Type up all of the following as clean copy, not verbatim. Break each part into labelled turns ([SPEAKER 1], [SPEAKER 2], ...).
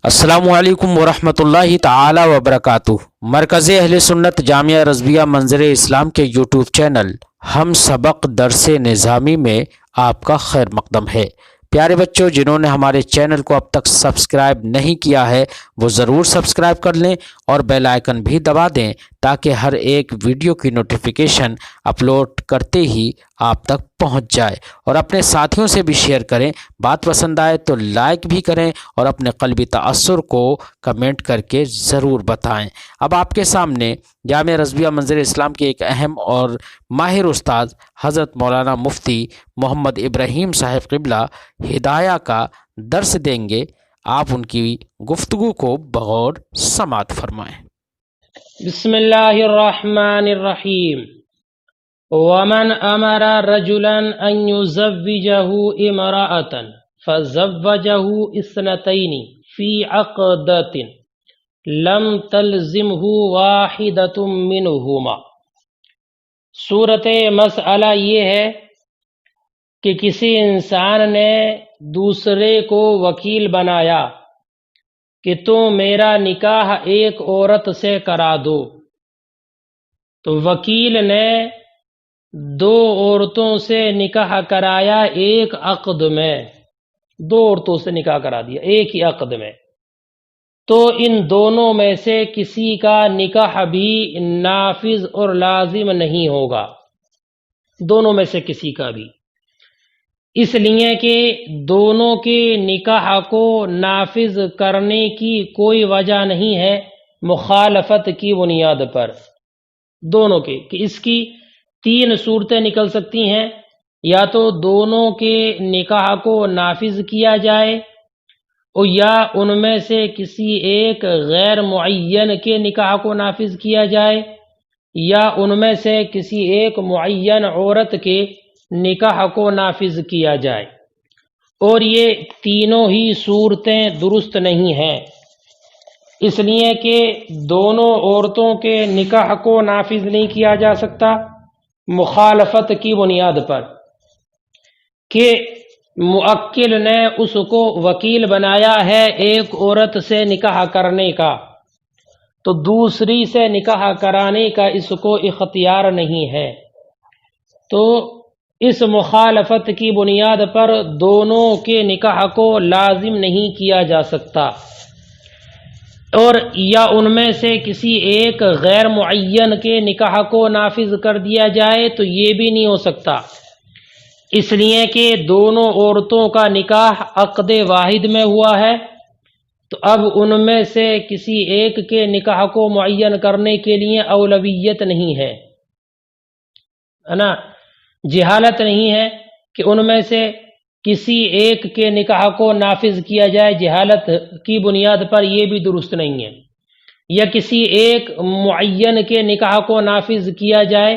[SPEAKER 1] السلام علیکم ورحمۃ اللہ تعالی وبرکاتہ۔ مرکز اہل سنت جامعہ رضویہ منظر اسلام کے یوٹیوب چینل ہم سبق درس نظامی میں آپ کا خیر مقدم ہے۔ پیارے بچوں، جنہوں نے ہمارے چینل کو اب تک سبسکرائب نہیں کیا ہے وہ ضرور سبسکرائب کر لیں اور بیل آئیکن بھی دبا دیں تاکہ ہر ایک ویڈیو کی نوٹیفیکیشن اپلوڈ کرتے ہی آپ تک پہنچ جائے، اور اپنے ساتھیوں سے بھی شیئر کریں۔ بات پسند آئے تو لائک بھی کریں اور اپنے قلبی تأثر کو کمنٹ کر کے ضرور بتائیں۔ اب آپ کے سامنے جامعہ رضویہ منظر اسلام کے ایک اہم اور ماہر استاد حضرت مولانا مفتی محمد ابراہیم صاحب قبلہ ہدایہ کا درس دیں گے۔ آپ ان کی گفتگو کو بغور سماعت فرمائیں۔
[SPEAKER 2] بسم اللہ الرحمن الرحیم۔ ومن امر رجلا ان يزوجه امرأة فزوجه اثنتين في عقدة لم تلزمه واحدة منهما۔ صورت مسئلہ یہ ہے کہ کسی انسان نے دوسرے کو وکیل بنایا کہ تم میرا نکاح ایک عورت سے کرا دو، تو وکیل نے دو عورتوں سے نکاح کرایا ایک عقد میں، دو عورتوں سے نکاح کرا دیا ایک ہی عقد میں، تو ان دونوں میں سے کسی کا نکاح بھی نافذ اور لازم نہیں ہوگا، دونوں میں سے کسی کا بھی، اس لیے کہ دونوں کے نکاح کو نافذ کرنے کی کوئی وجہ نہیں ہے مخالفت کی بنیاد پر۔ دونوں کے کہ اس کی تین صورتیں نکل سکتی ہیں، یا تو دونوں کے نکاح کو نافذ کیا جائے، اور یا ان میں سے کسی ایک غیر معین کے نکاح کو نافذ کیا جائے، یا ان میں سے کسی ایک معین عورت کے نکاح کو نافذ کیا جائے، اور یہ تینوں ہی صورتیں درست نہیں ہیں، اس لیے کہ دونوں عورتوں کے نکاح کو نافذ نہیں کیا جا سکتا مخالفت کی بنیاد پر کہ موکل نے اس کو وکیل بنایا ہے ایک عورت سے نکاح کرنے کا، تو دوسری سے نکاح کرانے کا اس کو اختیار نہیں ہے، تو اس مخالفت کی بنیاد پر دونوں کے نکاح کو لازم نہیں کیا جا سکتا، اور یا ان میں سے کسی ایک غیر معین کے نکاح کو نافذ کر دیا جائے تو یہ بھی نہیں ہو سکتا، اس لیے کہ دونوں عورتوں کا نکاح عقد واحد میں ہوا ہے، تو اب ان میں سے کسی ایک کے نکاح کو معین کرنے کے لیے اولویت نہیں ہے نا، جہالت نہیں ہے کہ ان میں سے کسی ایک کے نکاح کو نافذ کیا جائے، جہالت کی بنیاد پر یہ بھی درست نہیں ہے، یا کسی ایک معین کے نکاح کو نافذ کیا جائے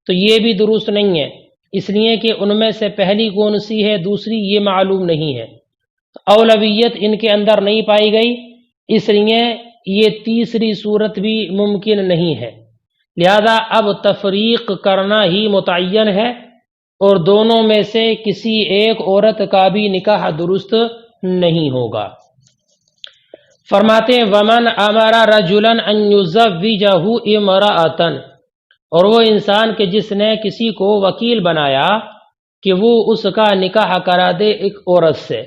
[SPEAKER 2] تو یہ بھی درست نہیں ہے، اس لیے کہ ان میں سے پہلی کون سی ہے دوسری یہ معلوم نہیں ہے، اولویت ان کے اندر نہیں پائی گئی، اس لیے یہ تیسری صورت بھی ممکن نہیں ہے، لہذا اب تفریق کرنا ہی متعین ہے، اور دونوں میں سے کسی ایک عورت کا بھی نکاح درست نہیں ہوگا۔ فرماتے ہیں ومن امر رجلا ان یزوجہ امرأۃ، اور وہ انسان کہ جس نے کسی کو وکیل بنایا کہ وہ اس کا نکاح کرا دے ایک عورت سے،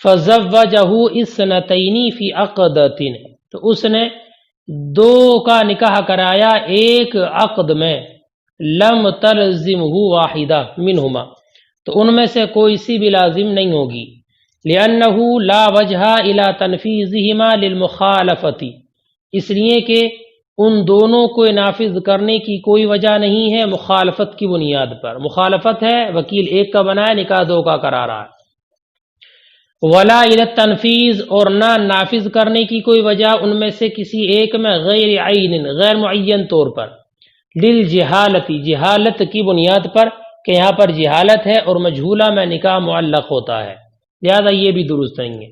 [SPEAKER 2] فزوجہ اثنتین فی عقدۃ، تو اس نے دو کا نکاح کرایا ایک عقد میں، لم تلزمہ واحدہ منہما، تو ان میں سے کوئی سی بھی لازم نہیں ہوگی، لأنہ لا وجہ الی تنفیذہما للمخالفۃ، اس لیے کہ ان دونوں کو نافذ کرنے کی کوئی وجہ نہیں ہے مخالفت کی بنیاد پر، مخالفت ہے وکیل ایک کا بنایا نکاح دو کا کرا رہا ہے، ولا الی التنفیذ، اور نہ نافذ کرنے کی کوئی وجہ ان میں سے کسی ایک میں غیر عین غیر معین طور پر، للجہالتی جہالت کی بنیاد پر کہ یہاں پر جہالت ہے اور مجہولہ میں نکاح معلق ہوتا ہے، لہذا یہ بھی درست نہیں ہے،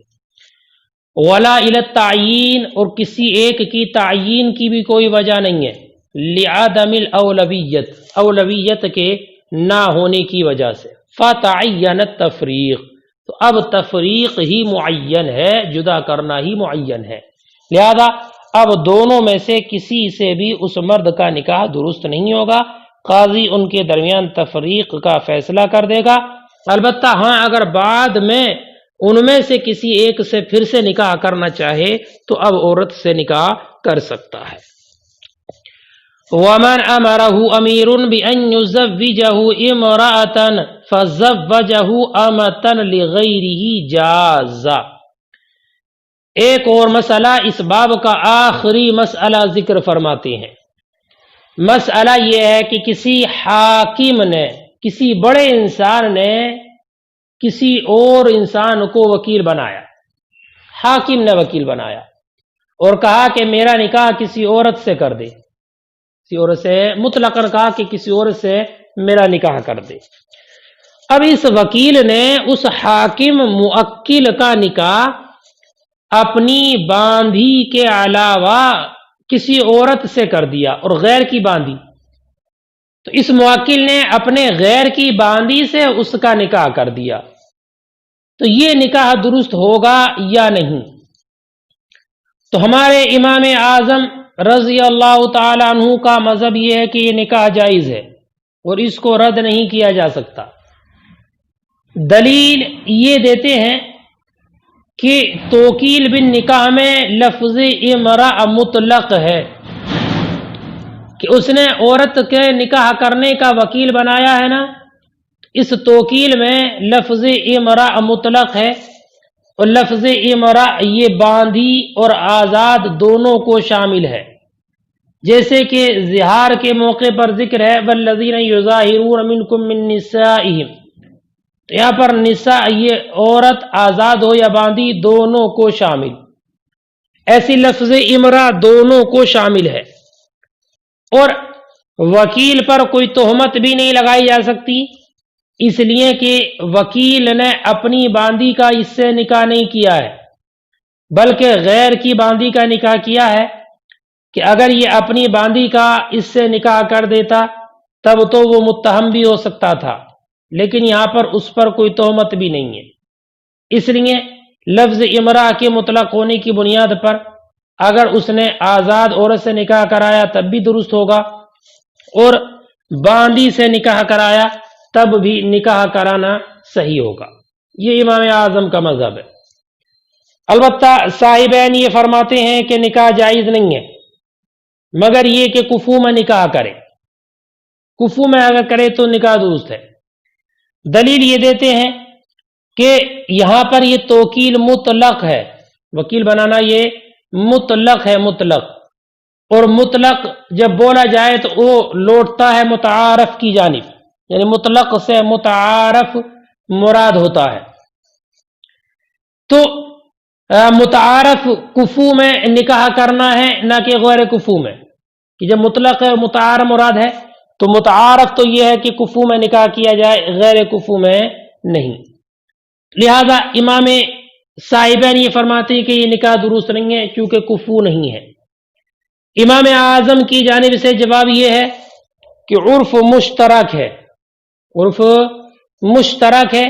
[SPEAKER 2] ولا الی التعیین، اور کسی ایک کی تعیین کی بھی کوئی وجہ نہیں ہے، لعدم الاولویت اولویت کے نہ ہونے کی وجہ سے، فتعین التفریق، تو اب تفریق ہی معین ہے، جدا کرنا ہی معین ہے، لہذا اب دونوں میں سے کسی سے بھی اس مرد کا نکاح درست نہیں ہوگا، قاضی ان کے درمیان تفریق کا فیصلہ کر دے گا۔ البتہ ہاں اگر بعد میں ان میں سے کسی ایک سے پھر سے نکاح کرنا چاہے تو اب عورت سے نکاح کر سکتا ہے۔ وَمَنْ أَمَرَهُ أَمِيرٌ بِأَنْ يُزَوِّجَهُ امْرَأَةً فَزَوَّجَهُ أَمَةً لِغَيْرِهِ جَازَ۔ ایک اور مسئلہ اس باب کا آخری مسئلہ ذکر فرماتے ہیں۔ مسئلہ یہ ہے کہ کسی حاکم نے، کسی بڑے انسان نے کسی اور انسان کو وکیل بنایا، حاکم نے وکیل بنایا اور کہا کہ میرا نکاح کسی عورت سے کر دے، کسی عورت سے مطلقاً کہا کہ کسی عورت سے میرا نکاح کر دے۔ اب اس وکیل نے اس حاکم موکل کا نکاح اپنی باندھی کے علاوہ کسی عورت سے کر دیا اور غیر کی باندھی، تو اس موکل نے اپنے غیر کی باندھی سے اس کا نکاح کر دیا، تو یہ نکاح درست ہوگا یا نہیں؟ تو ہمارے امام اعظم رضی اللہ تعالی عنہ کا مذہب یہ ہے کہ یہ نکاح جائز ہے اور اس کو رد نہیں کیا جا سکتا۔ دلیل یہ دیتے ہیں کہ توکیل بن نکاح میں لفظ امرأ مطلق ہے، کہ اس نے عورت کے نکاح کرنے کا وکیل بنایا ہے نا، اس توکیل میں لفظ امرأ مطلق ہے، اور لفظ امرأ یہ باندھی اور آزاد دونوں کو شامل ہے، جیسے کہ زہار کے موقع پر ذکر ہے والذین یظاہرون منکم من نسائہم، تو یہاں پر نساء یہ عورت آزاد ہو یا باندھی دونوں کو شامل، ایسی لفظ امرأ دونوں کو شامل ہے۔ اور وکیل پر کوئی تہمت بھی نہیں لگائی جا سکتی، اس لیے کہ وکیل نے اپنی باندھی کا اس سے نکاح نہیں کیا ہے بلکہ غیر کی باندھی کا نکاح کیا ہے، کہ اگر یہ اپنی باندھی کا اس سے نکاح کر دیتا تب تو وہ متہم بھی ہو سکتا تھا، لیکن یہاں پر اس پر کوئی تہمت بھی نہیں ہے، اس لیے لفظ امرأ کے مطلق ہونے کی بنیاد پر اگر اس نے آزاد عورت سے نکاح کرایا تب بھی درست ہوگا، اور باندھی سے نکاح کرایا تب بھی نکاح کرانا صحیح ہوگا۔ یہ امام اعظم کا مذہب ہے۔ البتہ صاحبین یہ فرماتے ہیں کہ نکاح جائز نہیں ہے مگر یہ کہ کفو میں نکاح کرے، کفو میں اگر کرے تو نکاح درست ہے۔ دلیل یہ دیتے ہیں کہ یہاں پر یہ توکیل مطلق ہے، وکیل بنانا یہ مطلق ہے، مطلق، اور مطلق جب بولا جائے تو وہ لوٹتا ہے متعارف کی جانب، یعنی مطلق سے متعارف مراد ہوتا ہے۔ تو متعارف کفو میں نکاح کرنا ہے نہ کہ غیر کفو میں، کہ جب مطلق ہے متعارف مراد ہے تو متعارف تو یہ ہے کہ کفو میں نکاح کیا جائے، غیر کفو میں نہیں۔ لہذا امام صاحبین یہ فرماتے ہیں کہ یہ نکاح درست نہیں ہے کیونکہ کفو نہیں ہے۔ امام اعظم کی جانب سے جواب یہ ہے کہ عرف مشترک ہے، عرف مشترک ہے،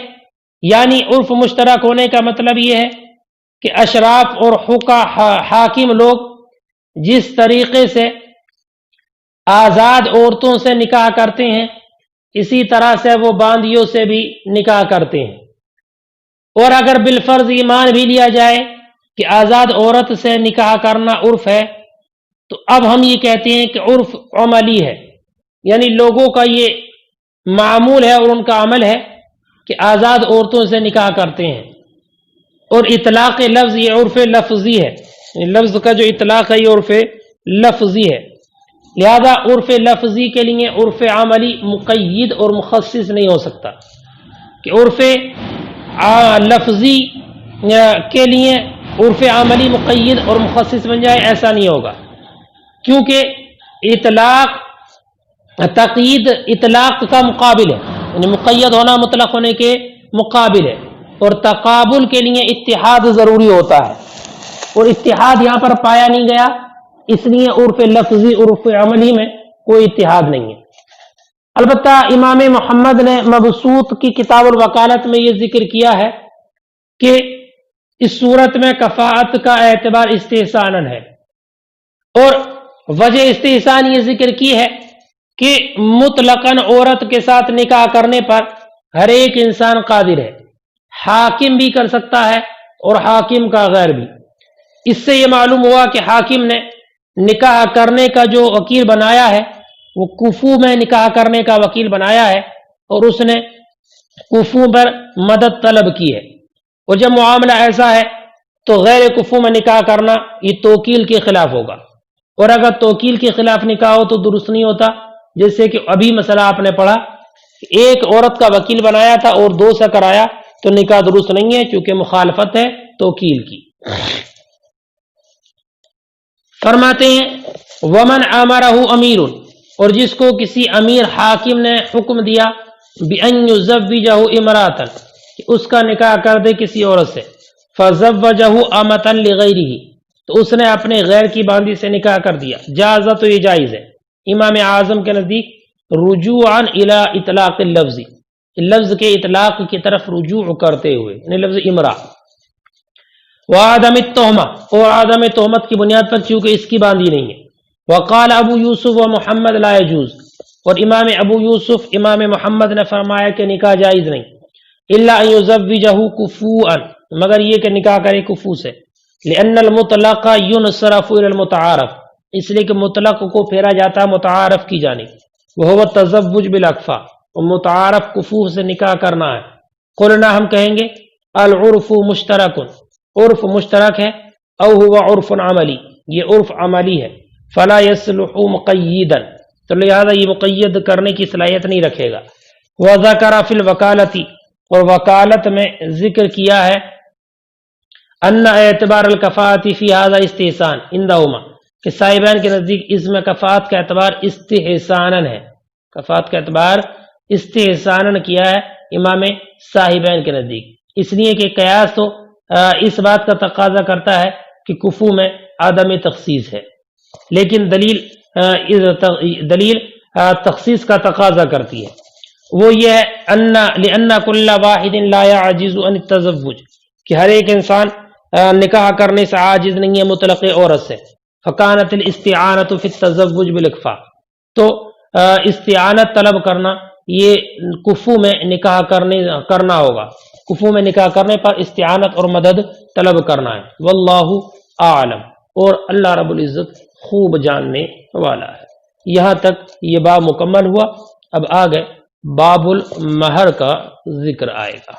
[SPEAKER 2] یعنی عرف مشترک ہونے کا مطلب یہ ہے کہ اشراف اور حاکم لوگ جس طریقے سے آزاد عورتوں سے نکاح کرتے ہیں اسی طرح سے وہ باندیوں سے بھی نکاح کرتے ہیں، اور اگر بالفرض ایمان بھی لیا جائے کہ آزاد عورت سے نکاح کرنا عرف ہے تو اب ہم یہ کہتے ہیں کہ عرف عملی ہے، یعنی لوگوں کا یہ معمول ہے اور ان کا عمل ہے کہ آزاد عورتوں سے نکاح کرتے ہیں، اور اطلاق لفظ یہ عرف لفظی ہے، لفظ کا جو اطلاق ہے یہ عرف لفظی ہے، لہذا عرف لفظی کے لیے عرف عملی مقید اور مخصص نہیں ہو سکتا، کہ عرف لفظی کے لیے عرف عملی مقید اور مخصص بن جائے، ایسا نہیں ہوگا، کیونکہ اطلاق تقیید اطلاق کا مقابل ہے، یعنی مقید ہونا مطلق ہونے کے مقابل ہے، اور تقابل کے لیے اتحاد ضروری ہوتا ہے، اور اتحاد یہاں پر پایا نہیں گیا، اس لیے عرف لفظی عرف عملی میں کوئی اتحاد نہیں ہے۔ البتہ امام محمد نے مبسوط کی کتاب الوکالت میں یہ ذکر کیا ہے کہ اس صورت میں کفاعت کا اعتبار استحسانن ہے، اور وجہ استحسان یہ ذکر کی ہے کہ مطلقاً عورت کے ساتھ نکاح کرنے پر ہر ایک انسان قادر ہے، حاکم بھی کر سکتا ہے اور حاکم کا غیر بھی۔ اس سے یہ معلوم ہوا کہ حاکم نے نکاح کرنے کا جو وکیل بنایا ہے وہ کفو میں نکاح کرنے کا وکیل بنایا ہے، اور اس نے کفو پر مدد طلب کی ہے، اور جب معاملہ ایسا ہے تو غیر کفو میں نکاح کرنا یہ توکیل کے خلاف ہوگا، اور اگر توکیل کے خلاف نکاح ہو تو درست نہیں ہوتا، جیسے کہ ابھی مسئلہ آپ نے پڑھا، ایک عورت کا وکیل بنایا تھا اور دو سے کرایا تو نکاح درست نہیں ہے کیونکہ مخالفت ہے توکیل کی۔ فرماتے ہیں ومن امرہ امیر، اور جس کو کسی امیر حاکم نے حکم دیا بأن یزوجہ امرأۃ، کہ اس کا نکاح کر دے کسی عورت سے، فزوجہ امۃ لغیرہ، تو اس نے اپنے غیر کی باندی سے نکاح کر دیا، جازہ تو یہ جائز ہے۔ امام اعظم کے نزدیک رجوعا الی اطلاق اللفظ، لفظ کے اطلاق کی طرف رجوع کرتے ہوئے، یعنی لفظ امرأ، وعدم التہمہ، اور عدم تہمت کی بنیاد پر چونکہ اس کی باندھی نہیں ہے۔ وقال ابو یوسف و محمد لا یجوز، اور امام ابو یوسف امام محمد نے فرمایا کہ نکاح جائز نہیں، الا ان یزوجہ کفوا، مگر یہ کہ نکاح کرے کفو سے، لأن المطلق ينصرف الى المتعارف، اس لیے کہ مطلق کو پھیرا جاتا ہے متعارف کی جانب، وہ التزوج بالاکفاء، اور متعارف کفو سے نکاح کرنا ہے۔ قلنا، ہم کہیں گے العرف مشترک، عرف مشترک ہے، او هو عرف عملی، یہ عرف عملی ہے، فلا يصلح مقیدا، تو لہذا یہ مقید کرنے کی صلاحیت نہیں رکھے گا۔ وذکر فی الوکالتی، اور وکالت میں ذکر کیا ہے ان اعتبار الکفاءۃ فی ھذا استحسان عندہما، کہ صاحبین کے نزدیک اس میں کفاءت کا اعتبار استحسانن ہے، کفاءت کا اعتبار استحسانن کیا ہے امام صاحبین کے نزدیک، اس لیے کہ قیاس تو اس بات کا تقاضا کرتا ہے کہ کفو میں عدم تخصیص ہے، لیکن دلیل تخصیص کا تقاضا کرتی ہے، وہ یہ ہے لأن کل واحد لا يعجز عن التزوج، کہ ہر ایک انسان نکاح کرنے سے عاجز نہیں ہے مطلق عورت سے، فکانت الاستعانۃ فی التزوج بالاکفاء، تو استعانت طلب کرنا یہ کفو میں نکاح کرنا ہوگا، کفو میں نکاح کرنے پر استعانت اور مدد طلب کرنا ہے، واللہ اعلم، اور اللہ رب العزت خوب جاننے والا ہے۔ یہاں تک یہ باب مکمل ہوا، اب آگے باب المہر کا ذکر آئے گا۔